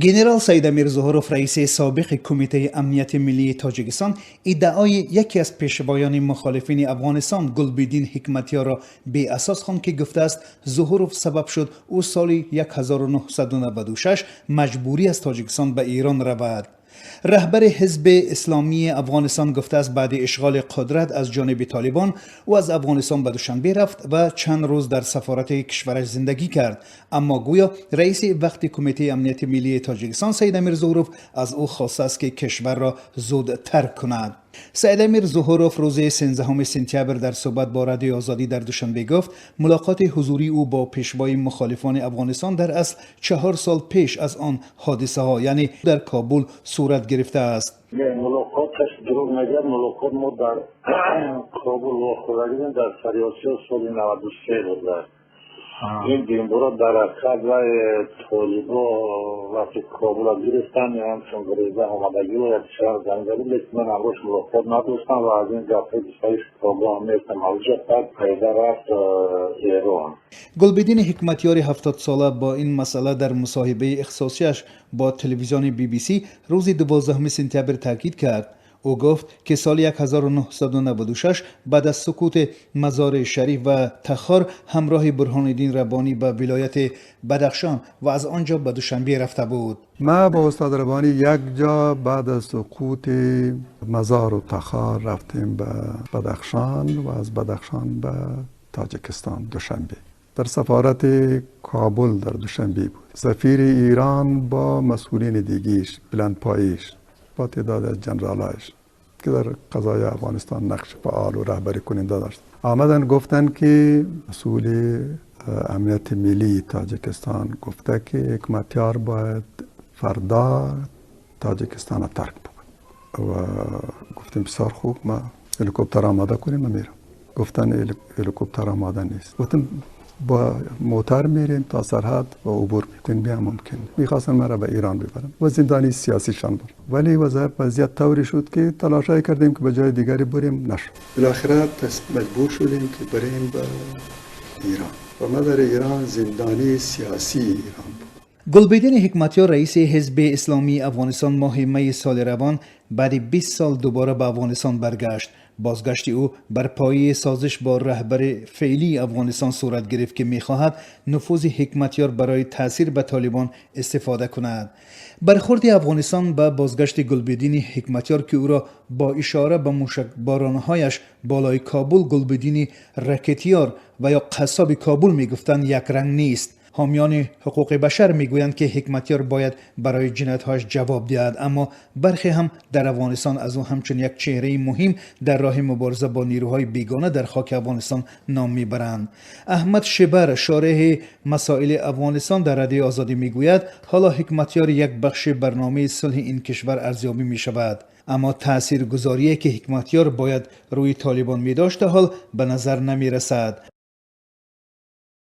گنرال سید امیر ظهوروف رئیس سابق کمیته امنیت ملی تاجیکستان ادعای یکی از پیشوایان مخالفین افغانستان گلبدین حکمتیار را بی اساس خواند که گفته است ظهوروف سبب شد او سال 1996 مجبوری از تاجیکستان به ایران رود. رهبر حزب اسلامی افغانستان گفته است بعد اشغال قدرت از جانب طالبان او از افغانستان به دوشنبه رفت و چند روز در سفارت کشورش زندگی کرد، اما گویا رئیس وقت کمیته امنیت ملی تاجیکستان سید امیر ظهوروف از او خواسته است که کشور را زود ترک کند. سید امیر ظهوروف روز 13 سپتامبر در صحبت با رادیو آزادی در دوشنبه گفت ملاقات حضوری او با پیشوای مخالفان افغانستان در اصل 4 سال پیش از آن حادثه ها یعنی در کابل صورت گرفته است. ملاقاتش دروغ نگه، ملاقات ما در کابل واقع در فریاسیا سال 93 بود. این دیمبورا در اکد و طالبا وقتی کابل را گرفتن همچون گریزه آمدگی و یک شهر زنگلی لیکن من امروز ملاقات نداشتم و از این گفته بسایش کابل هم میرسم موجه قد پیدا رفت ایران. گلبدین حکمتیار 70 ساله با این مسئله در مصاحبه اختصاصیش با تلویزیون BBC روز 12 سپتامبر تاکید کرد. او گفت که سال 1996 بعد از سقوط مزار شریف و تخار همراه برهان الدین ربانی به ولایت بدخشان و از آنجا به دوشنبه رفته بود. ما با استاد ربانی یک جا بعد از سقوط مزار و تخار رفتیم به بدخشان و از بدخشان به تاجیکستان دوشنبه. در سفارت کابل در دوشنبه بود. سفیر ایران با مسئولین دیگیش بلندپاییش با تعداد از جنرالایش که در قضای افغانستان نقش فعال و رهبری کننده داشت آمدن گفتن که مسئول امنیت ملی تاجیکستان گفته که حکمتیار باید فردا تاجیکستان را ترک بکنه و گفتیم بسیار خوب ما هلیکوپتر آماده کنیم ما میرم. گفتن هلیکوپتر آماده نیست. گفتم با موتر میریم تا سرحد و عبور میکنیم بیا ممکن. میخواستن مرا به ایران ببرن و زندانی سیاسیشان بود. ولی وضعیت طوری شد که تلاشای کردیم که به جای دیگری بریم نشد. بالاخره مجبور شدیم که بریم به ایران و ما در ایران زندانی سیاسی ایران بود. گلبدین حکمتیار رئیس حزب اسلامی افغانستان ماه می سال روان بعد 20 سال دوباره به افغانستان برگشت. بازگشت او بر پایه سازش با رهبر فعلی افغانستان صورت گرفت که می‌خواهد نفوذ حکمتیار برای تاثیر به طالبان استفاده کند. برخورد افغانستان به بازگشت گلبدین حکمتیار که او را با اشاره به موشکباران‌هایش بالای کابل گلبدین رکتیار و یا قصاب کابل می‌گفتند یک رنگ نیست. حامیان حقوق بشر میگویند که حکمتیار باید برای جنایت‌هایش جواب دهد، اما برخی هم در افغانستان از او همچون یک چهره مهم در راه مبارزه با نیروهای بیگانه در خاک افغانستان نام میبرند. احمد شبر شارح مسائل افغانستان در رادیو آزادی میگوید حالا حکمتیار یک بخش برنامه صلح این کشور ارزیابی میشود، اما تاثیرگذاری که حکمتیار باید روی طالبان می داشت حال به نظر نمی رسد.